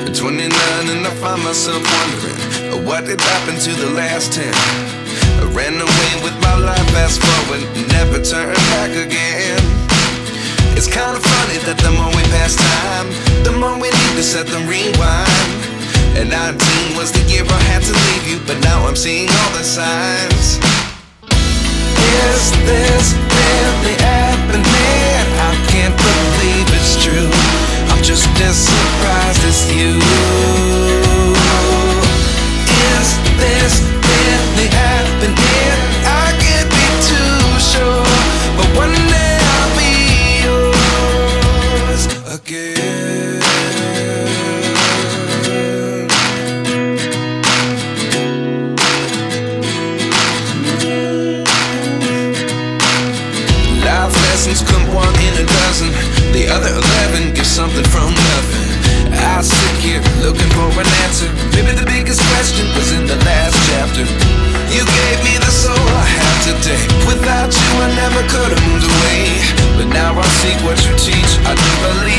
At 29 and I find myself wondering what did happen to the last 10. I ran away with my life, fast forward, never turn back again. It's kinda funny that the more we pass time, the more we need to set the rewind. And 19 was the year I had to leave you, but now I'm seeing all the signs. Is this really happening? I can't believe it's true. I'm just as surprised as you. Is this really happening? I can't be too sure, but one day I'll be yours again. Life lessons come one in a dozen. The other 11 give something from nothing. I sit here looking for an answer. Maybe the biggest question was in the last chapter. You gave me the soul I have today. Without you I never could have moved away, but now I see what you teach. I do believe